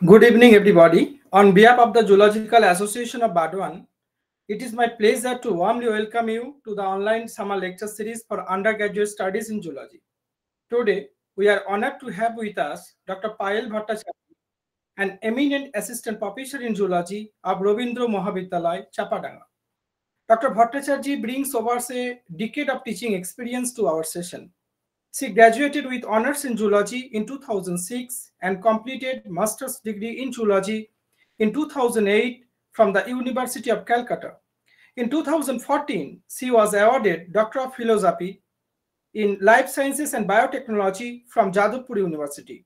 Good evening, everybody. On behalf of the Zoological Association of Burdwan, it is my pleasure to warmly welcome you to the online summer lecture series for undergraduate studies in zoology. Today, we are honored to have with us Dr. Payal Bhattacharya, an eminent assistant professor in zoology of Robindra Mahavidyalaya, Chapadanga. Dr. Bhattacharya brings over a decade of teaching experience to our session. She graduated with honors in zoology in 2006 and completed master's degree in zoology in 2008 from the University of Calcutta. In 2014, she was awarded Doctor of Philosophy in Life Sciences and Biotechnology from Jadavpur University.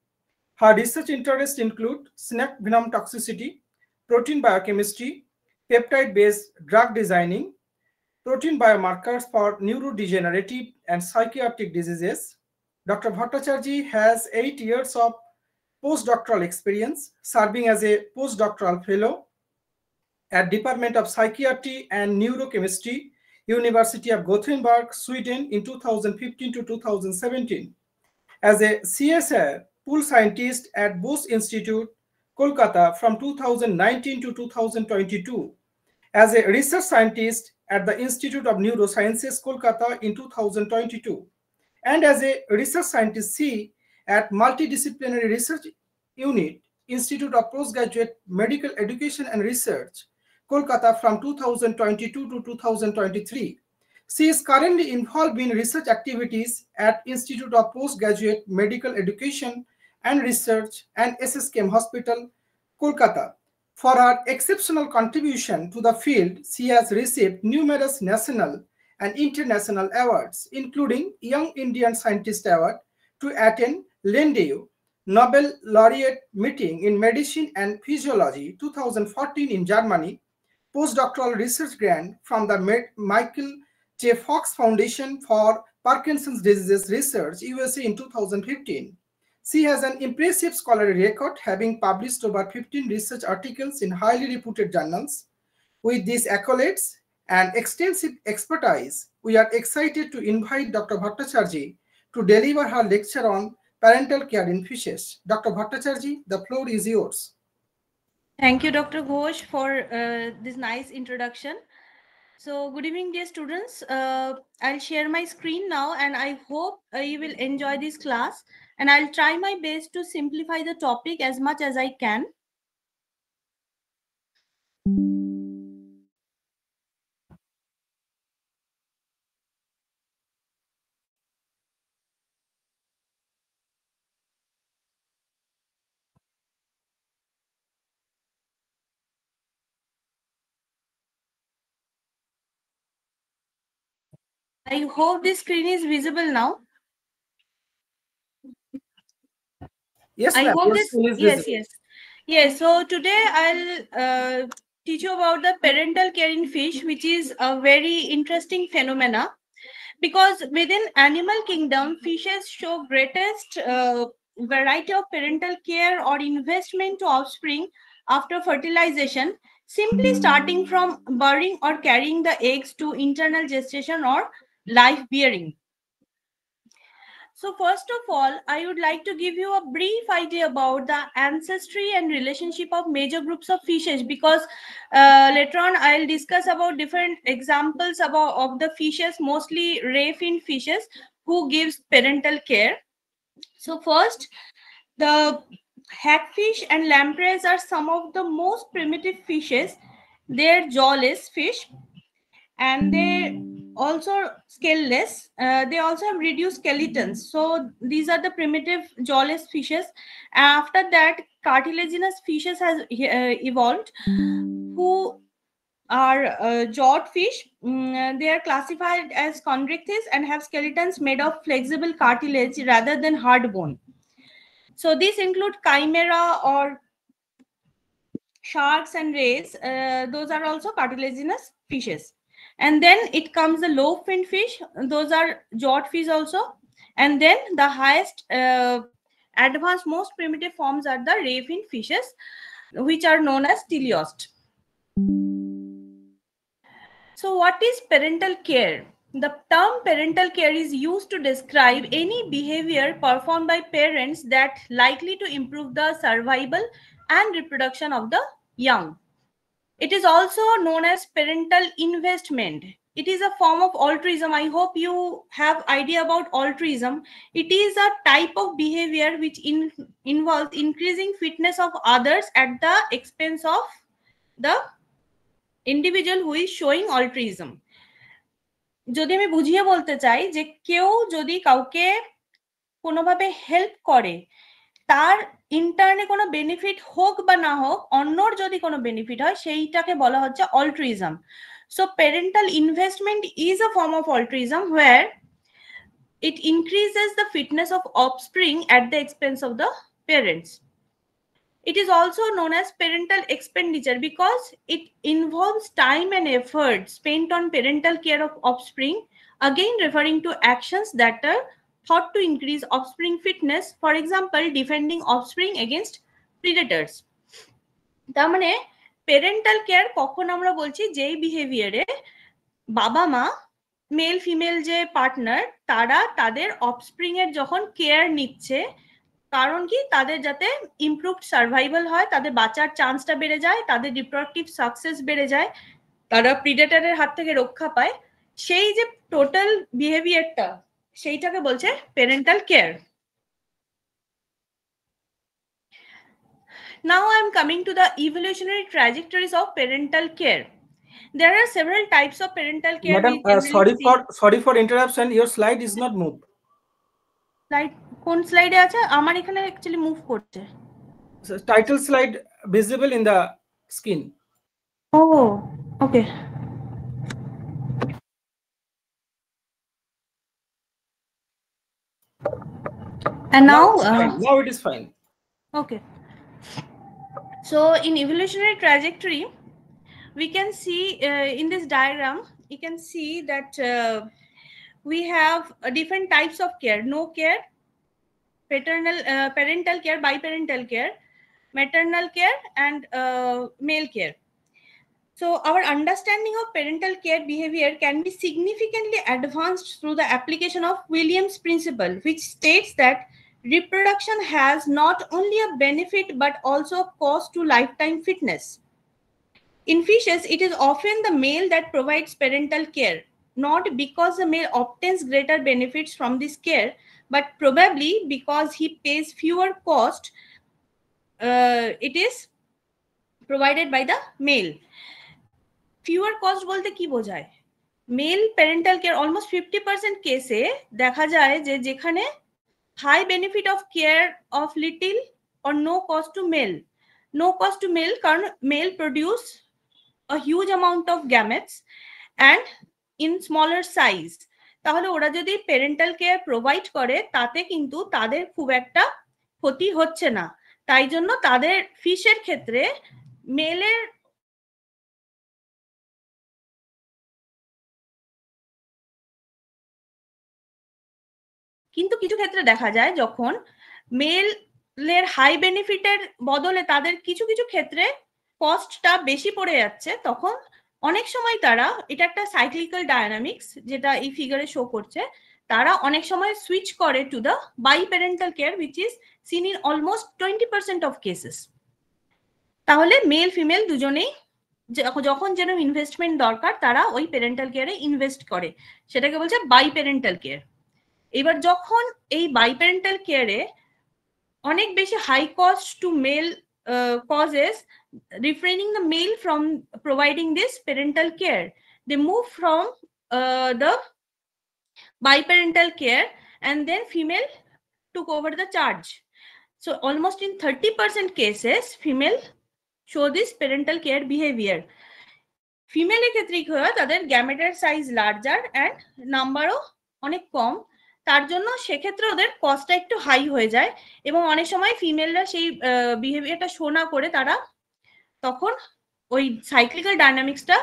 Her research interests include snake venom toxicity, protein biochemistry, peptide-based drug designing, protein biomarkers for neurodegenerative and psychiatric diseases. Dr. Bhattacharya has 8 years of postdoctoral experience serving as a postdoctoral fellow at Department of Psychiatry and Neurochemistry, University of Gothenburg, Sweden in 2015 to 2017. As a CSIR pool scientist at Bose Institute, Kolkata from 2019 to 2022. As a research scientist at the Institute of Neurosciences, Kolkata in 2022, and as a research scientist C at Multidisciplinary Research Unit, Institute of Postgraduate Medical Education and Research, Kolkata from 2022 to 2023. She is currently involved in research activities at Institute of Postgraduate Medical Education and Research and SSKM Hospital, Kolkata. For her exceptional contribution to the field, she has received numerous national and international awards, including Young Indian Scientist Award to attend Lendeu Nobel Laureate Meeting in Medicine and Physiology 2014 in Germany, postdoctoral research grant from the Michael J. Fox Foundation for Parkinson's Disease Research, USA in 2015. She has an impressive scholarly record, having published over 15 research articles in highly reputed journals. With these accolades and extensive expertise, we are excited to invite Dr. Bhattacharya to deliver her lecture on parental care in fishes. Dr. Bhattacharya, the floor is yours. Thank you, Dr. Ghosh, for this nice introduction. So, good evening, dear students. I'll share my screen now, and I hope you will enjoy this class. And I'll try my best to simplify the topic as much as I can. I hope this screen is visible now. Yes, I hope this. Yes. Yes. So today I'll teach you about the parental care in fish, which is a very interesting phenomena. Because within animal kingdom, fishes show greatest variety of parental care or investment to offspring after fertilization, simply starting from burying or carrying the eggs to internal gestation or life bearing. So first of all, I would like to give you a brief idea about the ancestry and relationship of major groups of fishes, because later on I'll discuss about different examples of the fishes, mostly ray fin fishes, who gives parental care. So first, the hagfish and lampreys are some of the most primitive fishes. They're jawless fish, and they also scaleless. They also have reduced skeletons. So these are the primitive jawless fishes. After that, cartilaginous fishes has evolved, who are jawed fish. They are classified as chondrichthyes and have skeletons made of flexible cartilage rather than hard bone. So these include chimera or sharks and rays. Those are also cartilaginous fishes. And then it comes the low fin fish. Those are jawed fish also. And then the highest advanced, most primitive forms are the ray fin fishes, which are known as teleost. So what is parental care? The term parental care is used to describe any behavior performed by parents that likely to improve the survival and reproduction of the young. It is also known as parental investment. It is a form of altruism. I hope you have idea about altruism. It is a type of behavior which involves increasing fitness of others at the expense of the individual who is showing altruism. যদি আমি বুঝিয়ে বলতে চাই যে কেউ যদি কাউকে কোনোভাবে হেল্প করে, তার ইন্টারনে কোনো বেনিফিট হোক বা না হোক, অন্যর যদি কোনো বেনিফিট হয়, সেইটাকে বলা হচ্ছে altruism. So parental investment is a form of altruism where it increases the fitness of offspring at the expense of the parents. It is also known as parental expenditure because it involves time and effort spent on parental care of offspring, again referring to actions that are thought to increase offspring fitness, for example defending offspring against predators. তার মানে parental care কখন আমরা বলছি যেই বিহেভিয়ারে বাবা মা male female যে partner তারা তাদের অফস্প্রিং এর যখন কেয়ার নিচ্ছে, কারণ কি তাদের যাতে ইমপ্রুভড সার্ভাইভাল হয়, তাদের বাঁচার চান্সটা বেড়ে যায়, তাদের রিপ্রোডাক্টিভ সাকসেস বেড়ে যায়, তারা প্রিডেটরের হাত থেকে রক্ষা পায়, সেই যে টোটাল বিহেভিয়ারটা সেইটাকে বলছে parental care. Now I am coming to the evolutionary trajectories of parental care. There are several types of parental care. Madam, sorry for interruption. Your slide is not moved. Slide কোন স্লাইডে আছে? আমার এখানে actually move করছে। Title slide visible in the screen. Oh, okay. And now It is fine. Okay. So in evolutionary trajectory, we can see in this diagram, you can see that we have different types of care: no care, parental care, biparental care, maternal care, and male care. So our understanding of parental care behavior can be significantly advanced through the application of Williams' principle, which states that reproduction has not only a benefit but also a cost to lifetime fitness. In fishes, it is often the male that provides parental care, not because the male obtains greater benefits from this care, but probably because he pays fewer cost. It is provided by the male. Fewer cost bolte ki বোঝায়? Male parental care almost 50% কেসে দেখা যায় যে যেখানে high benefit of care of little or no cost to male. No cost to male কারণ male produce a huge amount of gametes and in smaller size. তাহলে ওরা যদি parental care provide করে তাতে কিন্তু তাদের খুব একটা ক্ষতি হচ্ছে না, তাই জন্য তাদের ফিশের ক্ষেত্রে মেলের কিন্তু কিছু ক্ষেত্রে দেখা যায় যখন মেলের হাই বেনিফিটের বদলে তাদের কিছু কিছু ক্ষেত্রে কস্টটা বেশি পড়ে যাচ্ছে, তখন অনেক সময় তারা, এটা একটা সাইক্লিক্যাল ডায়নামিক্স যেটা এই ফিগারে শো করছে, তারা অনেক সময় সুইচ করে to the biparental care which is seen in almost 20% of cases. তাহলে মেল ফিমেল দুজনেই যখন যেন ইনভেস্টমেন্ট দরকার তারা ওই প্যারেন্টাল কেয়ারে ইনভেস্ট করে, সেটাকে বলছে বাইপ্যারেন্টাল কেয়ার। এবার যখন এই বাইপ্যারেন্টাল কেয়ারে অনেক বেশি high cost to male causes refraining the male from providing this parental care, they move from the biparental care and then female took over the charge. So almost in 30% cases female show this parental care behavior. Female এর ক্ষেত্রে কি হয়, তাদের গ্যামেটের size larger and নাম্বারও অনেক কম, তার জন্য সেক্ষেত্রে ওদের কস্টটা একটু হাই হয়ে যায় এবং অনেক সময় ফিমেলরা সেই বিহেভিয়ারটা শো না করে তারা তখন ওই সাইক্লিক্যাল ডায়নামিক্সটা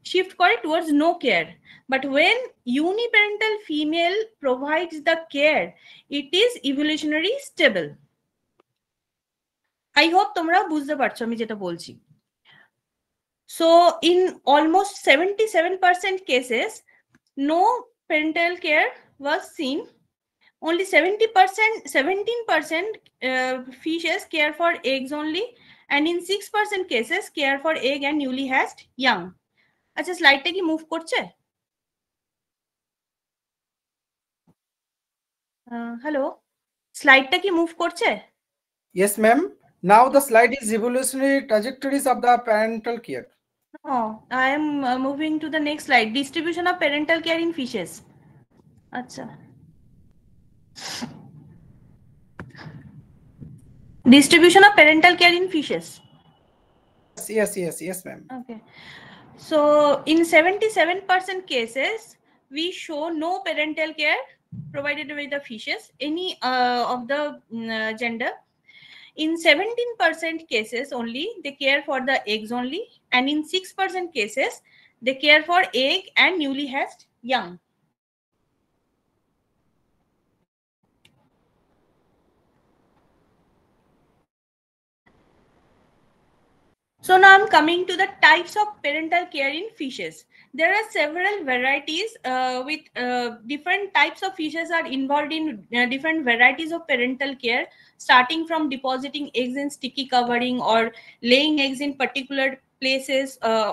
শিফট করে towards no care. But when uniparental female provides the care it is evolutionary stable. I hope তোমরা বুঝতে পারছো আমি যেটা বলছি। So in almost 77% cases no parental care was seen. Only 17% fishes care for eggs only, and in 6% cases care for egg and newly hatched young. আচ্ছা স্লাইডটা কি move করছে? Hello, স্লাইডটা কি মুভ করছে? Yes, ma'am. Now the slide is evolutionary trajectories of the parental care. No, I am moving to the next slide. Distribution of parental care in fishes. আচ্ছা, distribution of parental care in fishes. Yes, ma'am. Okay. So in 77% cases, we show no parental care provided by the fishes, any of the gender. In 17% cases only, they care for the eggs only. And in 6% cases, they care for egg and newly hatched young. So now I'm coming to the types of parental care in fishes. There are several varieties with different types of fishes are involved in different varieties of parental care, starting from depositing eggs in sticky covering or laying eggs in particular places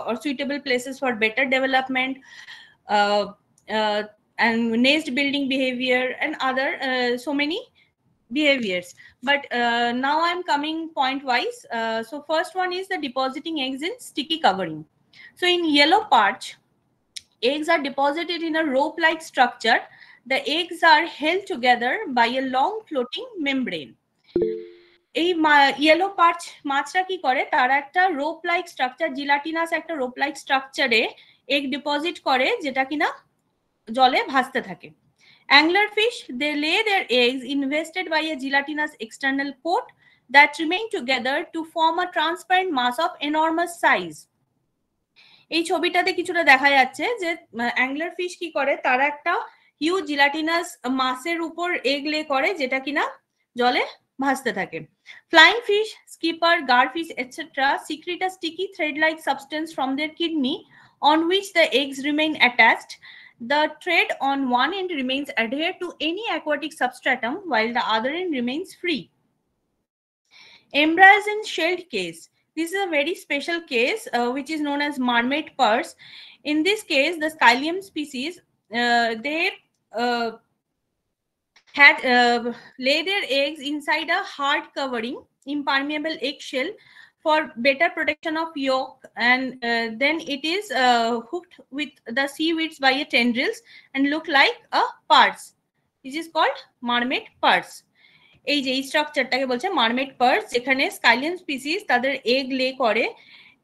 or suitable places for better development, and nest building behavior and other so many behaviors. But now I'm coming point wise. So first one is the depositing eggs in sticky covering. So in yellow perch, eggs are deposited in a rope-like structure. The eggs are held together by a long floating membrane. এই yellow পার্চ মাছরা কি করে, তারা একটা rope like structure, জিলাটিনাস একটা rope like স্ট্রাকচারে egg deposit করে, যেটা কিনা জলে ভাসতে থাকে. Anglerfish, they lay their eggs invested by a gelatinous external coat that remain together to form a transparent mass of enormous size. এই ছবিটাতে কিছুটা দেখা যাচ্ছে যে অ্যাংলার ফিশ কি করে, তারা একটা হিউজ জিলাটিনাস মাসের উপর এগ লে করে, যেটা কিনা জলে ভাসতে থাকে. Flying fish, skipper, garfish etcetera secrete a sticky thread-like substance from their kidney on which the eggs remain attached. The thread on one end remains adhered to any aquatic substratum while the other end remains free. Embryos in shelled case. This is a very special case which is known as marmaid purse. In this case, the Scylium species, they had lay their eggs inside a hard covering, impermeable eggshell, for better protection of yolk, and then it is hooked with the seaweeds by a tendrils and look like a purse. This is called marmaid purse. এই যে স্ট্রাকচারটাকে বলছে mermaid purse, যেখানে স্কাইলিয়ান species তাদের egg lay করে,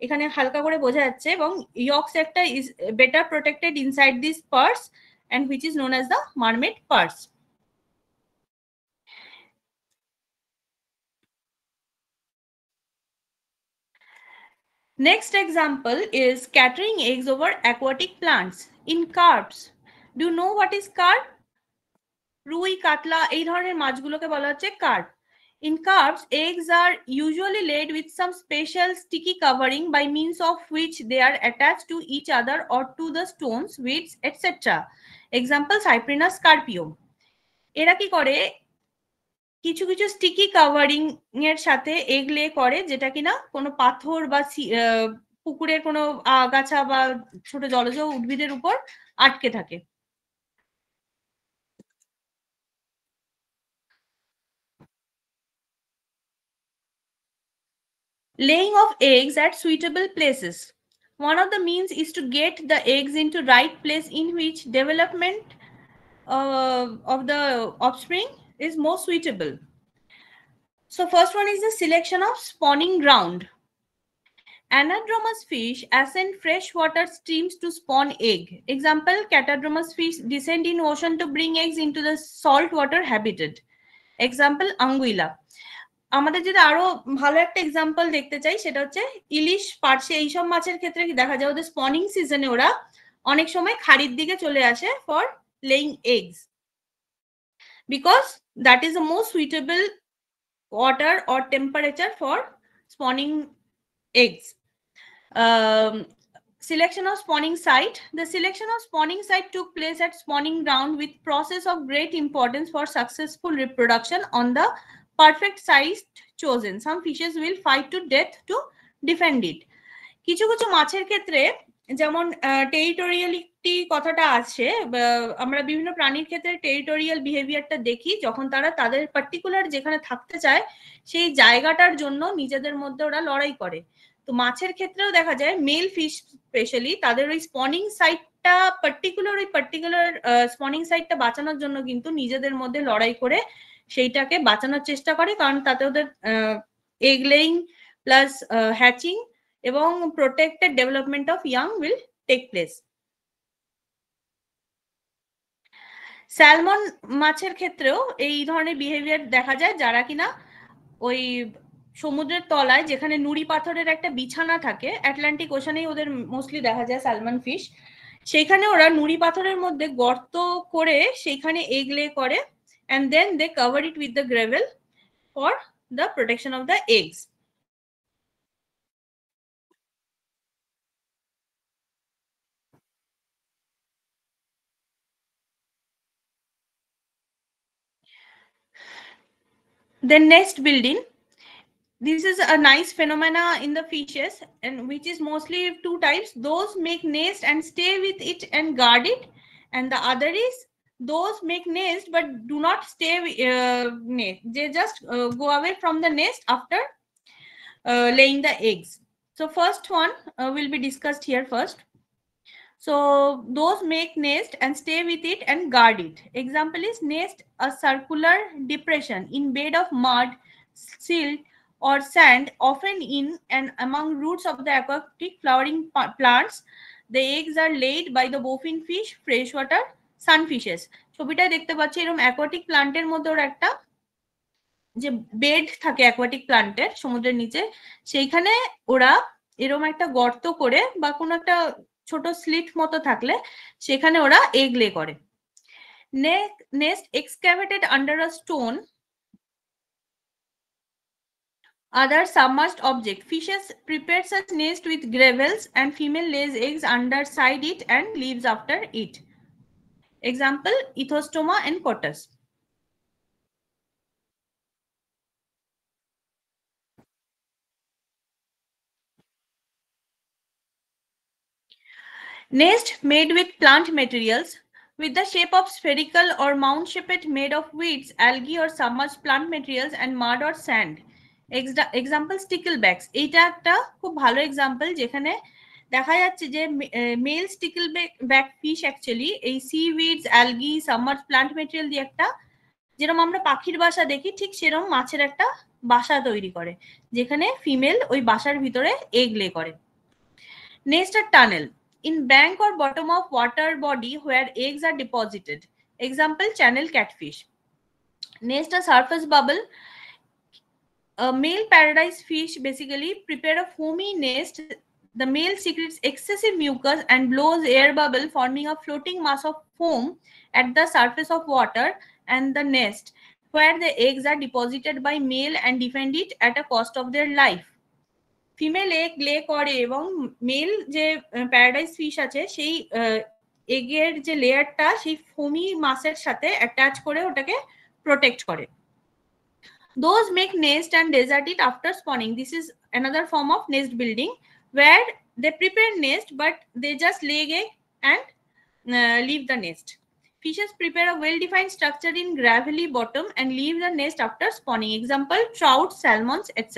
এখানে হালকা করে বোঝা যাচ্ছে, এবং ইয়ক্স একটা is better protected inside this purse and which is known as the mermaid purse. Next example is scattering eggs over aquatic plants in carps. Do you know what is carp? রুই, কাতলা, এই ধরনের মাছগুলোকে বলা হচ্ছে carp. In carps, eggs are usually laid with some special sticky covering by means of which they are attached to each other or to the stones, weeds, etc. Example, Cyprinus carpium. এরা কি করে, কিছু কিছু sticky covering এর সাথে egg lay করে, যেটা কিনা কোনো পাথর বা পুকুরের কোনো আগাছা বা ছোট জলজ উদ্ভিদের উপর আটকে থাকে. Laying of eggs at suitable places. One of the means is to get the eggs into right place in which development of the offspring is more suitable. So first one is the selection of spawning ground. Anadromous fish ascend freshwater streams to spawn egg. Example, catadromous fish descend in ocean to bring eggs into the saltwater habitat. Example, anguilla. আমাদের যদি আরো ভালো একটা example দেখতে চাই, সেটা হচ্ছে ইলিশ, পার্শে, এইসব মাছের ক্ষেত্রে কি দেখা যায়, ওদের স্পনিং সিজনে ওরা অনেক সময় খাড়ির দিকে চলে আসে for laying eggs, because that is the most suitable water or temperature for spawning eggs. Selection of spawning site. The selection of spawning site took place at spawning ground with process of great importance for successful reproduction on the perfect size chosen. Some fishes will fight to death to defend it. কিছু কিছু মাছের ক্ষেত্রে যেমন টেরিটোরিয়ালিটি কথাটা আছে, আমরা বিভিন্ন প্রাণীর ক্ষেত্রে টেরিটোরিয়াল বিহেভিয়ারটা দেখি যখন তারা তাদের পার্টিকুলার যেখানে থাকতে চায় সেই জায়গাটার জন্য নিজেদের মধ্যে ওরা লড়াই করে। তো মাছের ক্ষেত্রেও দেখা যায় মেল ফিশ স্পেশালি তাদের ওই স্পনিং সাইটটা পার্টিকুলার স্পনিং সাইটটা বাঁচানোর জন্য কিন্তু নিজেদের মধ্যে লড়াই করে সেইটাকে বাঁচানোর চেষ্টা করে, কারণ তাতে ওদের এগ লেইং প্লাস হ্যাচিং এবং protected development of young will take place. Salmon মাছের ক্ষেত্রেও এই ধরনের বিহেভিয়ার দেখা যায়, যারা কিনা ওই সমুদ্রের তলায় যেখানে নুড়ি পাথরের একটা বিছানা থাকে, আটলান্টিক ওশানেই ওদের মোস্টলি দেখা যায় স্যালমন ফিশ, সেইখানে ওরা নুড়ি পাথরের মধ্যে গর্ত করে সেইখানে এগ লে করে and then they cover it with the gravel for the protection of the eggs. Then nest building. This is a nice phenomena in the fishes, and which is mostly two types. Those make nest and stay with it and guard it, and the other is those make nest but do not stay nest. They just go away from the nest after laying the eggs. So first one will be discussed here first. So those make nest and stay with it and guard it. Example is nest, a circular depression in bed of mud, silt or sand, often in and among roots of the aquatic flowering plants. The eggs are laid by the bowfin fish, freshwater sunfishes. ছবিটা দেখতে পাচ্ছি এরকম aquatic প্লান্টের মধ্যে ওর একটা যে bed থাকে aquatic প্লান্টের সমুদ্রের নিচে, সেইখানে ওরা এরকম একটা গর্ত করে বা কোনো একটা ছোট স্লিট মতো থাকলে সেখানে ওরা এগ লে করে। Nest excavated under a stone, other submerged object. Fishes prepare such nest with gravels and female lays eggs underside it and leaves after it. Example, Ethostoma and Cotus. Nest made with plant materials with the shape of spherical or mound shaped made of weeds, algae or submerged plant materials and mud or sand. Example, sticklebacks. এইটা একটা খুব ভালো example যেখানে দেখা যাচ্ছে যে mail স্টিকলব্যাক fish actually এই seaweeds, algae, submerge plant material দিয়ে একটা, যেরকম আমরা পাখির বাসা দেখি ঠিক সেরকম মাছের একটা বাসা তৈরি করে যেখানে ফিমেল ওই বাসার ভিতরে এগ লে করে। নেক্সট আর tunnel in bank or bottom of water body where eggs are deposited. Example, channel catfish. Next, a surface bubble. A male paradise fish basically prepare a foamy nest. The male secretes excessive mucus and blows air bubble, forming a floating mass of foam at the surface of water and the nest, where the eggs are deposited by male and defend it at a cost of their life. Female egg lay করে এবং mail যে paradise fish আছে সেই এগের যে লেয়ারটা সেই foamy মাসের সাথে অ্যাটাচ করে ওটাকে প্রোটেক্ট করে। Those make nest and desert it after spawning. This is another form of nest building where they prepare nest but they just lay egg and leave the nest. Fishes prepare a well-defined structure in gravelly bottom and leave the nest after spawning. Example, trout, salmons, etc.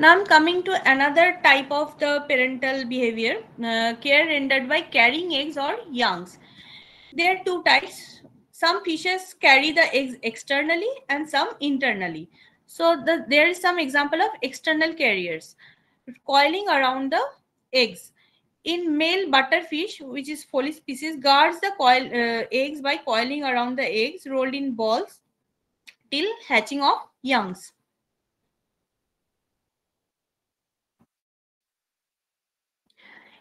Now I'm coming to another type of the parental behavior, care rendered by carrying eggs or youngs. There are two types. Some fishes carry the eggs externally and some internally. So there is some example of external carriers coiling around the eggs. In male butterfish, which is Foley species, guards the eggs by coiling around the eggs rolled in balls till hatching of youngs.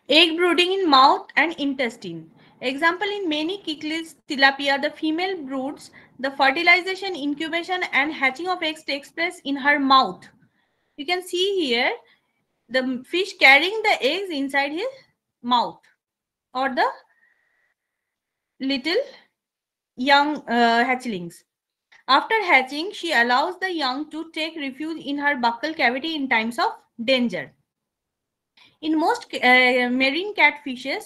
Egg brooding in mouth and intestine. Example, in many Cichlids tilapia, the female broods. The fertilization, incubation and hatching of eggs takes place in her mouth. You can see here the fish carrying the eggs inside his mouth, or the little young hatchlings. After hatching, she allows the young to take refuge in her buccal cavity in times of danger. In most marine catfishes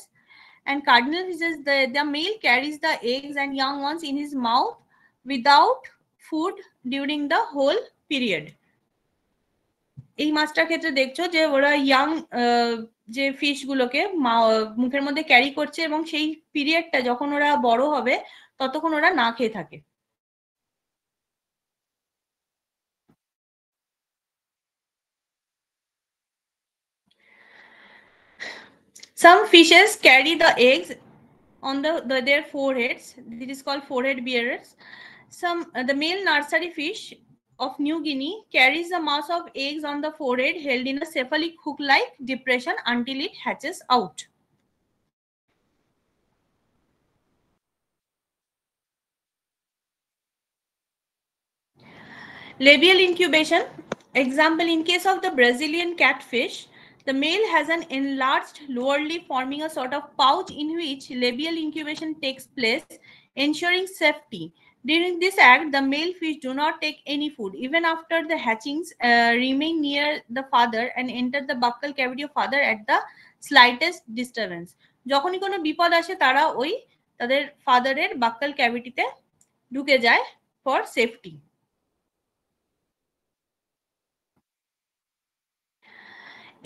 and cardinal fishes, the male carries the eggs and young ones in his mouth without food during the whole period. এই মাছটার ক্ষেত্রে দেখছো যে ওরা young যে fish গুলোকে মুখের মধ্যে ক্যারি করছে এবং সেই পিরিয়ডটা যখন ওরা বড় হবে ততক্ষণ ওরা না খেয়ে থাকে। Some fishes carry the eggs on their foreheads. This is called forehead bearers. The male nursery fish of New Guinea carries a mass of eggs on the forehead held in a cephalic hook-like depression until it hatches out. Labial incubation. Example, in case of the Brazilian catfish, the male has an enlarged lower lip forming a sort of pouch in which labial incubation takes place, ensuring safety. During this act, the male fish do not take any food. Even after the hatchings, remain near the father and enter the buccal cavity of father at the slightest disturbance. যখনই কোনো বিপদ আসে তারা ওই তাদের ফাদারের বাক্কাল ক্যাভিটিতে ঢুকে যায় for safety.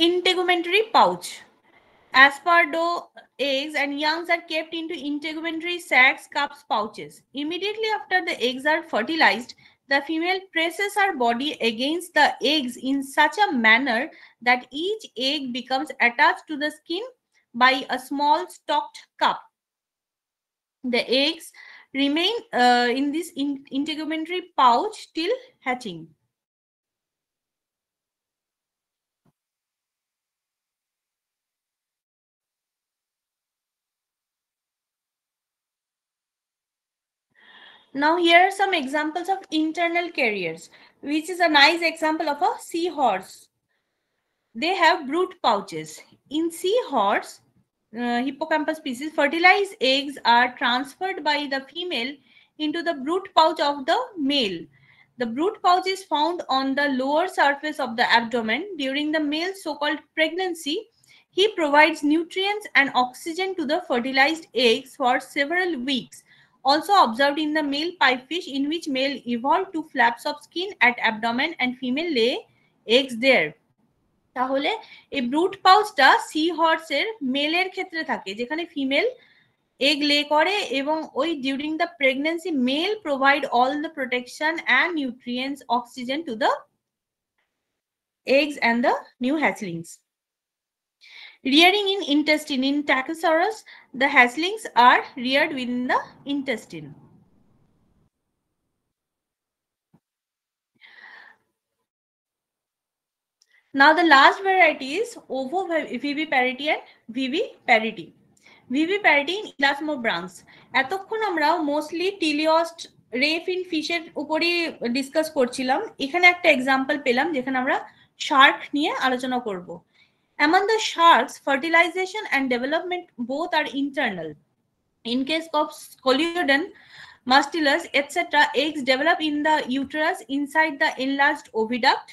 Integumentary pouch. Aspardo eggs and youngs are kept into integumentary sacs, cups, pouches. Immediately after the eggs are fertilized, the female presses her body against the eggs in such a manner that each egg becomes attached to the skin by a small stalked cup. The eggs remain in this integumentary pouch till hatching. Now here are some examples of internal carriers, which is a nice example of a seahorse. They have brood pouches. In seahorse, hippocampus species, fertilized eggs are transferred by the female into the brood pouch of the male. The brood pouch is found on the lower surface of the abdomen. During the male's so-called pregnancy, he provides nutrients and oxygen to the fertilized eggs for several weeks. Also observed in the male pipefish, in which male evolved two flaps of skin at abdomen and female lay eggs there. তাহলে এই brood পাউচটা C হর্সের মেলের ক্ষেত্রে থাকে, যেখানে female egg lay করে এবং ওই during the pregnancy male provide all the protection and nutrients oxygen to the eggs and the new hatchlings. Rearing in intestine. In Tachysaurus, the hatchlings are reared within the intestine. Now the last variety is ovoviviparity and viviparity. Viviparity in Elasmobranchs. এতক্ষণ আমরা mostly টিলিওস্ট রেফিন ফিশের উপরই discuss করছিলাম। এখানে একটা example পেলাম যেখানে আমরা Shark নিয়ে আলোচনা করব। Among the sharks, fertilization and development both are internal. In case of Scoliodon, Mustulus, etc., eggs develop in the uterus inside the enlarged oviduct.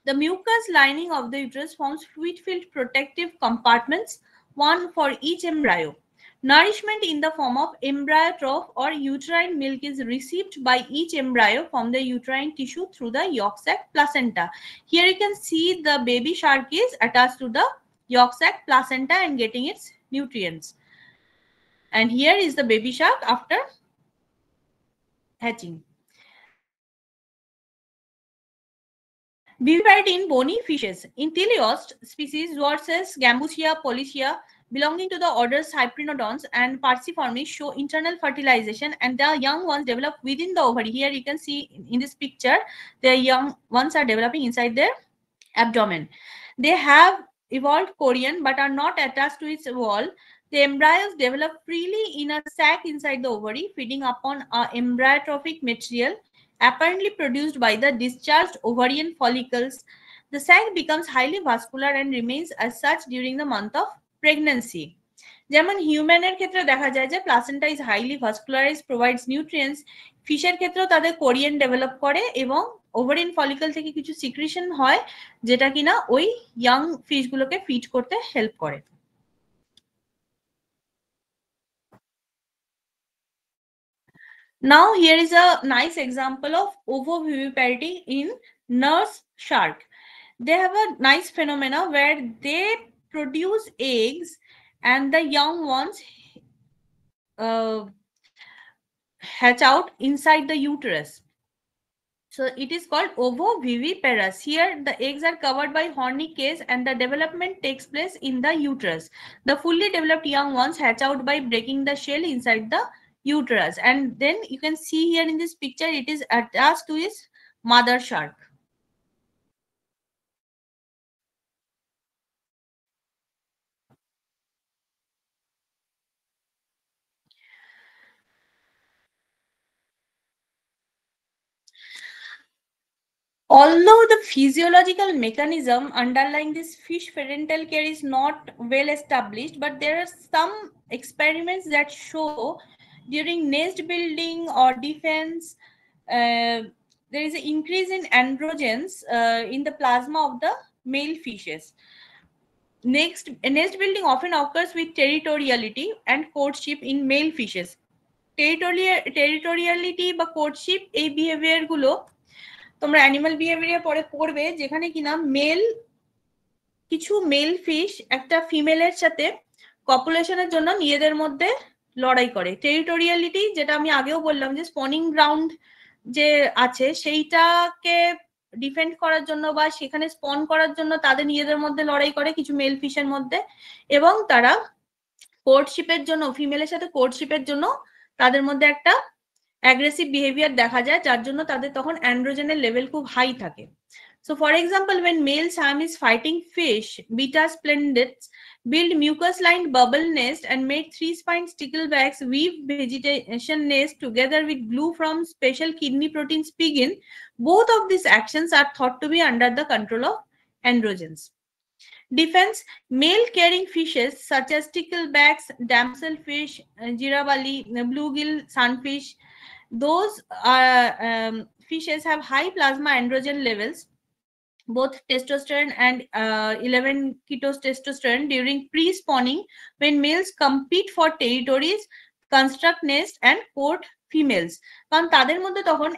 The mucous lining of the uterus forms fluid-filled protective compartments, one for each embryo. Nourishment in the form of embryotrough or uterine milk is received by each embryo from the uterine tissue through the yolk sac placenta. Here you can see the baby shark is attached to the yolk sac placenta and getting its nutrients. And here is the baby shark after hatching. Viviparity in bony fishes. In teleost species, Zuarces, Gambusia, Polycia, belonging to the orders Cyprinodons and Parsiformes, show internal fertilization, and the young ones develop within the ovary. Here you can see in this picture, the young ones are developing inside their abdomen. They have evolved chorion but are not attached to its wall. The embryos develop freely in a sac inside the ovary, feeding upon embryotrophic material apparently produced by the discharged ovarian follicles. The sac becomes highly vascular and remains as such during the month of pregnancy. যেমন হিউম্যানের ক্ষেত্রে দেখা যায় যে placenta is highly vascularize, provides nutrients. ফিশের ক্ষেত্রেও তাদের কোরিয়েন develop করে এবং ওভারিন ফলিকল থেকে কিছু সিক্রিশন হয় যেটা কিনা ওই ইয়াং ফিশগুলোকে ফিড করতে হেল্প করে। Now here is a nice example of ovoviviparity in nurse shark. They have a nice phenomena where they produce eggs and the young ones hatch out inside the uterus. So it is called ovoviviparous. Here the eggs are covered by horny case and the development takes place in the uterus. The fully developed young ones hatch out by breaking the shell inside the uterus, and then you can see here in this picture it is attached to its mother shark. Although the physiological mechanism underlying this fish parental care is not well established, but there are some experiments that show during nest building or defense, there is an increase in androgens in the plasma of the male fishes. Next, nest building often occurs with territoriality and courtship in male fishes. Territoriality বা courtship এই behaviour গুলো তোমরা animal behaviour পরে পড়বে, যেখানে কিনা কিছু mail fish একটা ফিমেলের সাথে পপুলেশনের জন্য নিজেদের মধ্যে লড়াই করে। টেরিটোরিয়ালিটি যেটা আমি আগেও বললাম যে স্পনিং গ্রাউন্ড যে আছে সেইটাকে ডিফেন্ড করার জন্য বা সেখানে স্পন করার জন্য তাদের নিজেদের মধ্যে লড়াই করে কিছু মেল ফিশের মধ্যে, এবং তারা কোর্টশিপের জন্য ফিমেলের সাথে কোর্টশিপের জন্য তাদের মধ্যে একটা অ্যাগ্রেসিভ বিহেভিয়ার দেখা যায়, যার জন্য তাদের তখন অ্যান্ড্রোজেনের লেভেল খুব হাই থাকে। So for example, when male Sam is fighting fish, beta splendids build mucus-lined bubble nest and made 3-spined sticklebacks weave vegetation nest together with glue from special kidney proteins pigin. Both of these actions are thought to be under the control of androgens. Defense: male carrying fishes such as sticklebacks, damselfish, jirabali, bluegill, sunfish, those fishes have high plasma androgen levels, both testosterone and 11 ketos testosterone during pre-spawning, when males compete for territories, construct nest and court females. কারণ তাদের মধ্যে তখন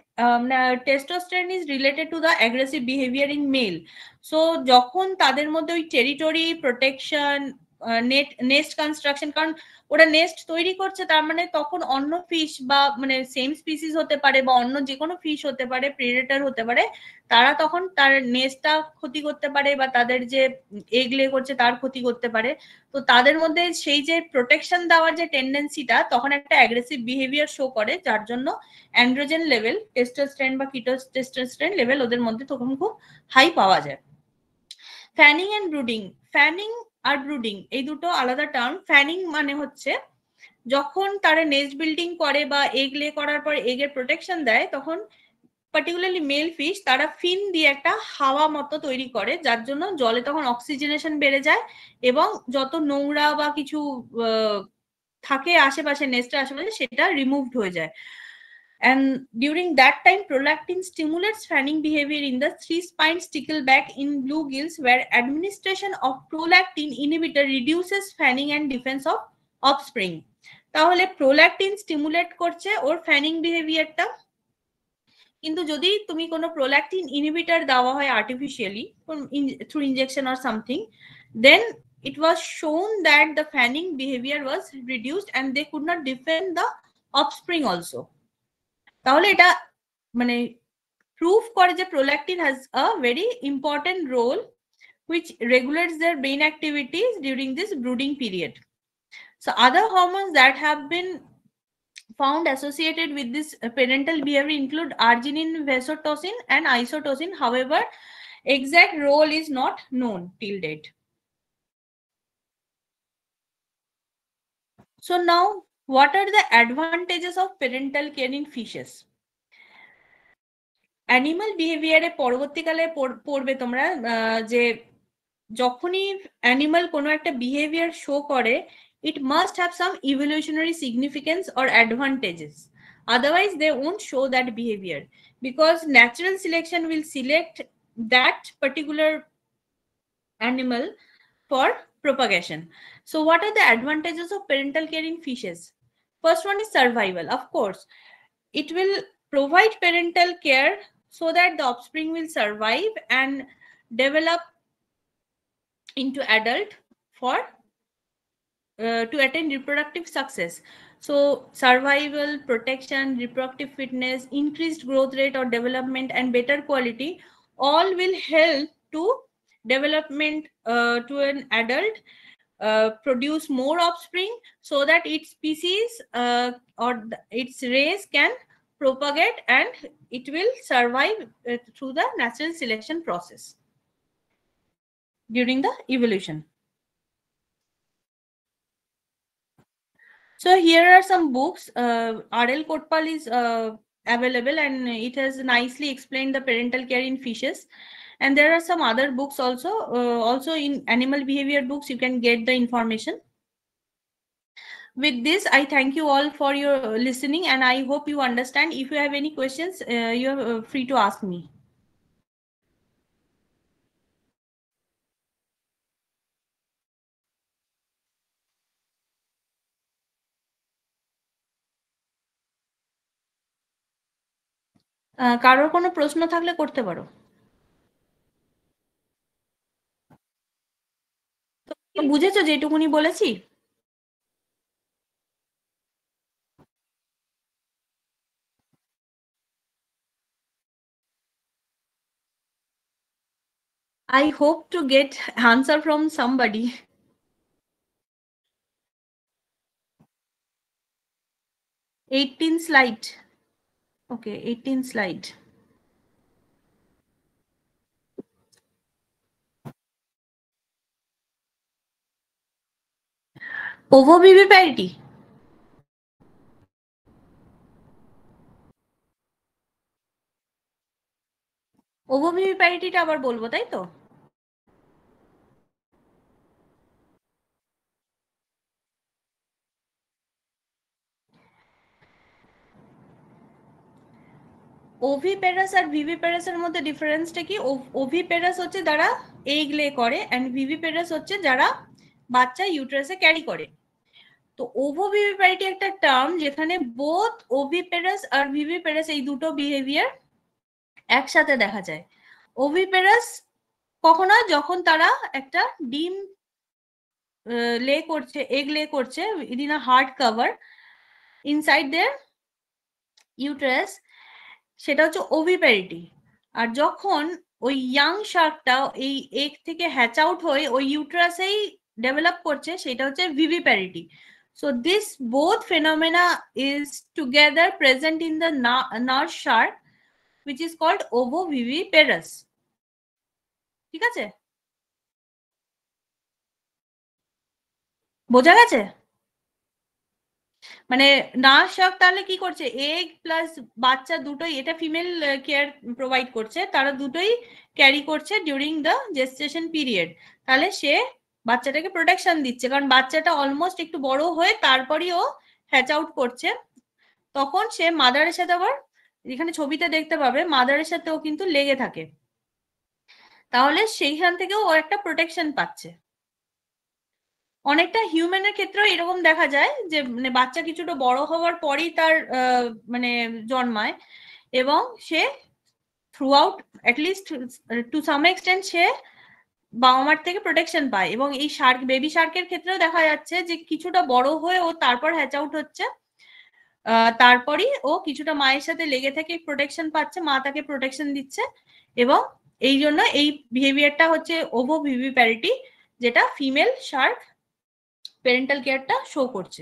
testosterone is related to the aggressive behavior in male. So যখন তাদের মধ্যে ওই territory protection, nest construction, কারণ ওরা নেস্ট তৈরি করছে তার মানে তখন অন্য ফিশ বা মানে সেম স্পিসিস হতে পারে বা অন্য যে কোনো ফিশ হতে পারে, প্রেডেটর হতে পারে, তারা তখন তার নেস্টটা ক্ষতি করতে পারে বা তাদের যে এগ লে করছে তার ক্ষতি করতে পারে। তো তাদের মধ্যে সেই যে প্রোটেকশন দেওয়ার যে টেন্ডেন্সিটা তখন একটা অ্যাগ্রেসিভ বিহেভিয়ার শো করে, যার জন্য অ্যান্ড্রোজেন লেভেল, টেস্টোস্টেরন বা কিটোস্টেস্টোস্টেরন লেভেল ওদের মধ্যে তখন খুব হাই পাওয়া যায়। Fanning and brooding. ফ্যানিং আর ব্রুডিং এই দুটো আলাদা টার্ম। ফ্যানিং মানে হচ্ছে যখন তারা নেস্ট বিল্ডিং করে বা এগ লে করার পর এগের প্রোটেকশন দেয়, তখন পার্টিকুলারলি মেল ফিশ তারা ফিন দিয়ে একটা হাওয়া মতো তৈরি করে, যার জন্য জলে তখন অক্সিজেনেশন বেড়ে যায় এবং যত নোংরা বা কিছু থাকে আশেপাশে নেস্টের আশেপাশে সেটা রিমুভড হয়ে যায়। And during that time, prolactin stimulates fanning behavior in the 3-spined stickleback in bluegills, where administration of prolactin inhibitor reduces fanning and defense of offspring. তাহলে prolactin stimulate করছে ওর fanning behaviorটা, কিন্তু যদি তুমি কোনো prolactin inhibitor দেওয়া হয় artificially through injection or something, then it was shown that the fanning behavior was reduced and they could not defend the offspring also. তাহলে এটা মানে প্রুফ করে যে prolactin has a very important role which regulates their brain activities during this brooding period. So other hormones that have been found associated with this parental behavior include arginine, vasotocin and isotocin. However, exact role is not known till date. So now, what are the advantages of parental care in fishes? Animal বিহেভিয়ারে পরবর্তীকালে পড়বে তোমরা যে যখনই animal কোনো একটা behaviour show করে, it must have some evolutionary significance or advantages, otherwise they won't show that behavior, because natural selection will select that particular animal for propagation. So what are the advantages of parental care in fishes? First one is survival. Of course, it will provide parental care so that the offspring will survive and develop into adult for to attain reproductive success. So survival, protection, reproductive fitness, increased growth rate or development, and better quality all will help to development to an adult, produce more offspring so that its species or its race can propagate and it will survive through the natural selection process during the evolution. So here are some books. R.L. Kotpal is available, and it has nicely explained the parental care in fishes. And there are some other books also. Also in animal behavior books, you can get the information. With this, I thank you all for your listening, and I hope you understand. If you have any questions, you are free to ask me. কারোর কোনো প্রশ্ন থাকলে করতে পারো। বুঝেছো যেটুকুনি বলেছি? I hope to get answer from somebody. 18 slide. Okay, 18 slide. Ovoviviparity. ওভোভিভিপ্যারিটিটা আবার বলবো, তাই তো? ওভিপ্যারাস আর ভিভিপ্যারাসের মধ্যে ডিফারেন্সটা কি? ওভিপ্যারাস হচ্ছে যারা এগ লে করে, এন্ড ভিভিপ্যারাস হচ্ছে যারা বাচ্চা ইউটেরাসে ক্যারি করে। তো ওভোভিভিপ্যারিটি একটা টার্ম যেখানে বোথ ওভিপ্যারাস আর ভিভিপ্যারাস এই দুটো বিহেভিয়ার একসাথে দেখা যায়। ওভিপ্যারাস কখনো যখন তারা একটা ডিম লে করছে, এগ লে করছে in a hard cover inside their uterus, সেটা হচ্ছে ওভিপ্যারিটি। আর যখন ওই ইয়াং শার্কটা এই এগ থেকে হ্যাচ আউট হয়ে ওই ইউটেরাসেই ডেভেলপ করছে, সেটা হচ্ছে ভিভিপ্যারিটি। So this both phenomena is together present in the nurse shark, which is called ovoviviparous. ঠিক আছে? বোঝা গেছে? মানে নার্স শার্ক তাহলে কি করছে, এগ প্লাস বাচ্চা দুটোই, এটা ফিমেল কেয়ার প্রোভাইড করছে, তারা দুটোই ক্যারি করছে ডিউরিং দ্য জেস্টেশন পিরিয়ড। তাহলে সে বাচ্চাটাকে প্রোটেকশন দিচ্ছে, কারণ বাচ্চাটা অলমোস্ট একটু বড় হয়ে তারপরই ও হ্যাচ আউট করছে। তখন সে মাদারের সাথে আবার, এখানে ছবিতে দেখতে পাবে, মাদারের সাথে ও কিন্তু লেগে থাকে, তাহলে সেইখান থেকে ও একটা প্রোটেকশন পাচ্ছে। অনেকটা হিউম্যানের ক্ষেত্রেও এরকম দেখা যায় যে মানে বাচ্চা কিছুটা বড় হওয়ার পরেই তার মানে জন্মায়, এবং সে throughout at least to some extent সে বাবা মার থেকে প্রোটেকশন পায়। এবং এই শার্ক, বেবি শার্কের ক্ষেত্রেও দেখা যাচ্ছে যে কিছুটা বড় হয়ে ও তারপর হ্যাচ আউট হচ্ছে, তারপরই ও কিছুটা মায়ের সাথে লেগে থেকে প্রোটেকশন পাচ্ছে, মা তাকে প্রোটেকশন দিচ্ছে। এবং এই জন্য এই বিহেভিয়ারটা হচ্ছে ওভোভিভিপ্যারিটি, যেটা ফিমেল শার্ক প্যারেন্টাল কেয়ারটা শো করছে।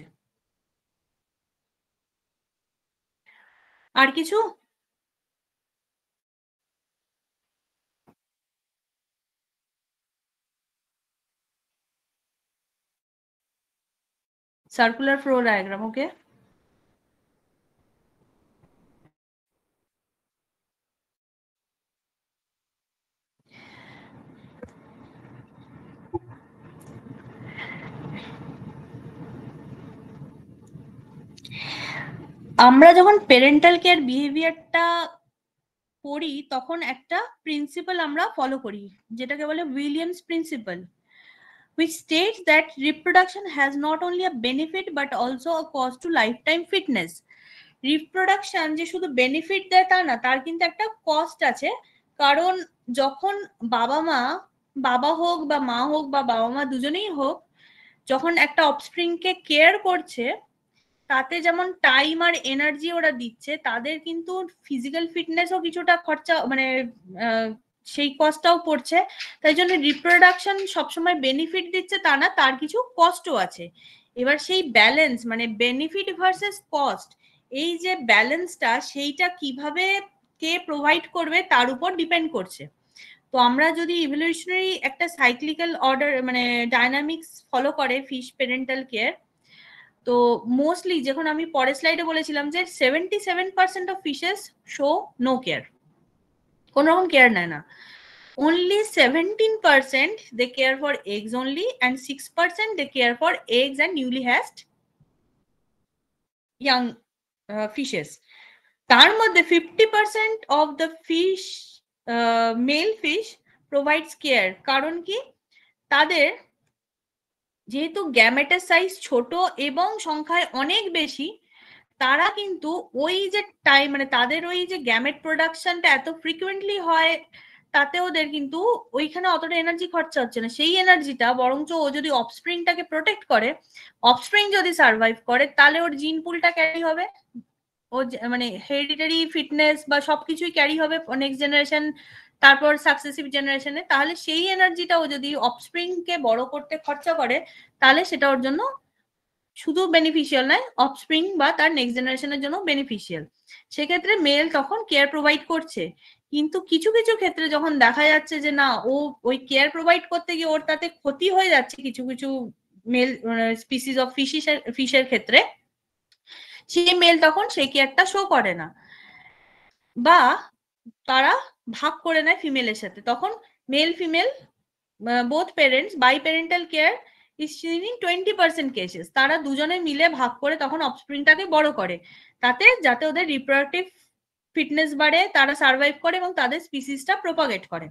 আর কিছু? সার্কুলার ফ্লো ডায়াগ্রাম, ওকে। আমরা যখন প্যারেন্টাল কেয়ার বিহেভিয়ারটা পড়ি তখন একটা প্রিন্সিপাল আমরা ফলো করি যেটাকে বলে Williams principal, which states that reproduction has not only a benefit but also a cost to lifetime fitness. Reproduction যে শুধু বেনিফিট দেয় তা না, তার কিন্তু একটা কস্ট আছে। কারণ যখন বাবা হোক বা মা হোক বা বাবা মা দুজনেই হোক, যখন একটা অফস্প্রিংকে কেয়ার করছে তাতে যেমন টাইম আর এনার্জি ওরা দিচ্ছে, তাদের কিন্তু ফিজিক্যাল ফিটনেসও কিছুটা খরচা মানে সেই কস্টটাও পড়ছে। তাই জন্য রিপ্রোডাকশন সবসময় বেনিফিট দিচ্ছে তা না, তার কিছু কস্টও আছে। এবার সেই ব্যালেন্স মানে বেনিফিট ভার্সেস কস্ট, এই যে ব্যালেন্সটা সেইটা কিভাবে কে প্রোভাইড করবে তার উপর ডিপেন্ড করছে। তো আমরা যদি ইভলিউশনারি একটা সাইক্লিক্যাল অর্ডার মানে ডাইনামিক্স ফলো করে ফিশ প্যারেন্টাল কেয়ার, তো মোস্টলি যখন আমি পরের স্লাইডে বলেছিলাম যে 77% of fishes show no care, কোন রকম কেয়ার নেয় না। only 17% they care for eggs only and 6% they care for eggs and newly hatched young fishes. তার মধ্যে 50% of the fish male fish provides care। কারণ কি, তাদের যেহেতু গ্যামেটের সাইজ ছোট এবং সংখ্যায় অনেক বেশি, তারা কিন্তু ওই যে টাইম মানে তাদের ওই যে গ্যামেট প্রোডাকশনটা এত ফ্রিকুয়েন্টলি হয়, তাতে ওদের কিন্তু ওইখানে অতটা এনার্জি খরচা হচ্ছে না। সেই এনার্জিটা বরঞ্চ ও যদি অফস্প্রিংটাকে প্রোটেক্ট করে, অফস্প্রিং যদি সার্ভাইভ করে, তাহলে ওর জিন পুলটা ক্যারি হবে, ও মানে হেরিডিটারি ফিটনেস বা সবকিছুই ক্যারি হবে নেক্সট জেনারেশন, তারপর সাকসেসিভ জেনারেশনে। তাহলে সেই এনার্জিটা ও যদি অফস্প্রিং কে বড় করতে খরচা করে, তাহলে সেটা ওর জন্য শুধু বেনিফিশিয়াল নয়, অফস্প্রিং বা তার নেক্সট জেনারেশনের জন্য বেনিফিশিয়াল। সেক্ষেত্রে মেল তখন কেয়ার প্রোভাইড করছে। কিন্তু কিছু কিছু ক্ষেত্রে যখন দেখা যাচ্ছে যে না, ও ওই কেয়ার প্রোভাইড করতে গিয়ে ওর তাতে ক্ষতি হয়ে যাচ্ছে কিছু কিছু মেল স্পিসিস অফ ফিশের ক্ষেত্রে, সেই মেল তখন সেই কেয়ারটা শো করে না বা তারা ভাগ করে নেয় ফিমেলের সাথে। তখন male female both parents by parental care is seen in 20% cases, তারা দুজনে মিলে ভাগ করে তখন অফস্প্রিংটাকে বড় করে, তাতে যাতে ওদের রিপ্রোডাক্টিভ ফিটনেস বাড়ে, তারা সার্ভাইভ করে এবং তাদের স্পিসিসটা প্রপাগেট করে।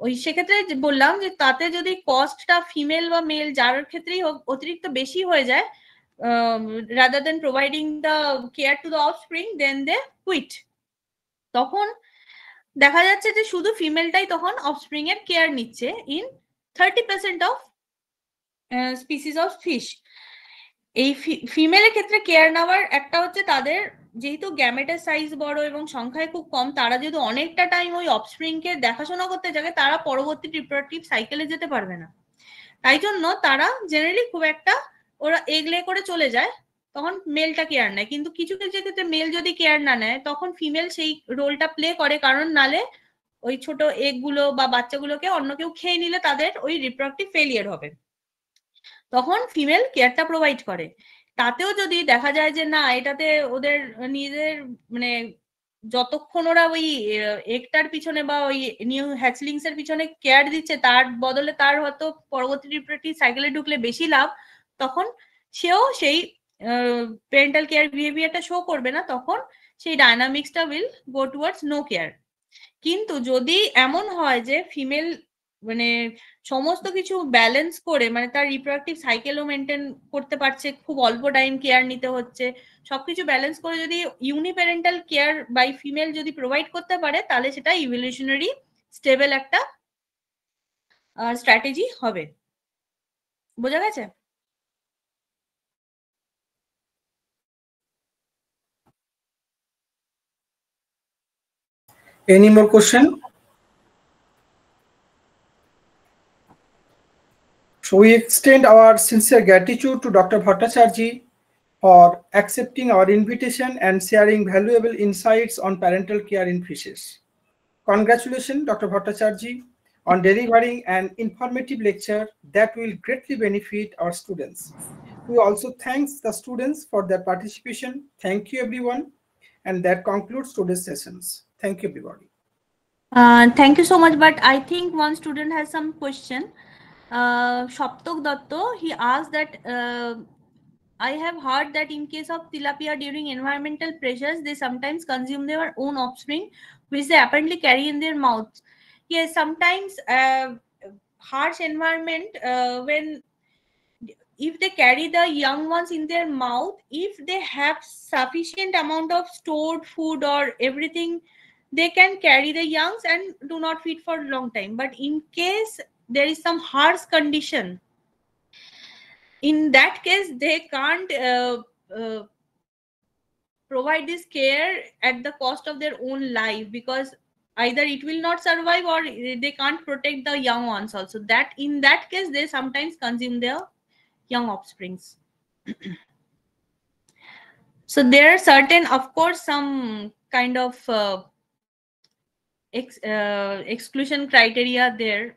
ওই সেক্ষেত্রে বললাম যে তাতে যদি কস্টটা ফিমেল বা মেল যার ক্ষেত্রেই হোক অতিরিক্ত বেশি হয়ে যায়, rather than providing the care to the offspring, then they quit। তখন দেখা যাচ্ছে যে শুধু ফিমেলটাই তখন অফস্প্রিং এর কেয়ার নিচ্ছে in 30% of species of fish. এই ফিমেলের ক্ষেত্রে কেয়ার নেওয়ার একটা হচ্ছে তাদের যেহেতু গ্যামেটের সাইজ বড় এবং সংখ্যায় খুব কম, তারা যেহেতু অনেকটা টাইম ওই অফস্প্রিং কে দেখাশোনা করতে যাবে, তারা পরবর্তী রিপ্রোডাক্টিভ সাইকেলে যেতে পারবে না। তাই জন্য তারা জেনারেলি খুব একটা ওরা এগলে করে চলে যায়, তখন মেলটা কেয়ার নেয়। কিন্তু কিছু কিছু ক্ষেত্রে মেল যদি কেয়ার না নেয়, তখন ফিমেল সেই রোলটা প্লে করে, কারণ নালে ওই ছোট এগ গুলো বা বাচ্চাগুলোকে অন্য কেউ খেয়ে নিলে তাদের ওই রিপ্রোডাক্টিভ ফেলিয়ার হবে, তখন ফিমেল কেয়ারটা প্রোভাইড করে। তাতেও যদি দেখা যায় যে না, এটাতে ওদের নিজের মানে যতক্ষণ ওরা ওই এগটার পিছনে বা ওই নিউ হ্যাচলিংস এর পিছনে কেয়ার দিচ্ছে, তার বদলে তার হয়তো পরবর্তী রিপ্রোডাক্টিভ সাইকেলে ঢুকলে বেশি লাভ, তখন সেও সেই প্যারেন্টাল কেয়ার বিহেভিয়ারটা শো করবে না, তখন সেই ডায়নামিক্সটা will go towards no care. কিন্তু যদি এমন হয় যে ফিমেল মানে সমস্ত কিছু ব্যালেন্স করে, মানে তার রিপ্রোডাক্টিভ সাইকেলও মেনটেন করতে পারছে, খুব অল্প টাইম কেয়ার নিতে হচ্ছে, সবকিছু ব্যালেন্স করে যদি ইউনিপ্যারেন্টাল কেয়ার বাই ফিমেল যদি প্রোভাইড করতে পারে, তাহলে সেটা ইভলিউশনারি স্টেবল একটা স্ট্র্যাটেজি হবে। বোঝা গেছে? Any more question? So we extend our sincere gratitude to Dr. Bhattacharjee for accepting our invitation and sharing valuable insights on parental care in fishes. Congratulations, Dr. Bhattacharjee, on delivering an informative lecture that will greatly benefit our students. We also thank the students for their participation. Thank you, everyone. And that concludes today's sessions. Thank you, everybody. Thank you so much. But I think one student has some question. Shoptok Datto, he asked that I have heard that in case of tilapia, during environmental pressures, they sometimes consume their own offspring, which they apparently carry in their mouths. Yes, sometimes harsh environment, when if they carry the young ones in their mouth, if they have sufficient amount of stored food or everything, they can carry the youngs and do not feed for a long time. But in case there is some harsh condition, in that case they can't provide this care at the cost of their own life, because either it will not survive or they can't protect the young ones also. That in that case they sometimes consume their young offsprings. So there are certain, of course, some kind of exclusion criteria there,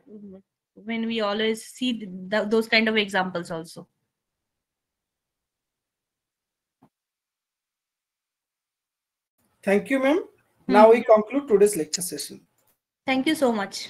when we always see those kind of examples also. Thank you, ma'am. Now we conclude today's lecture session. Thank you so much.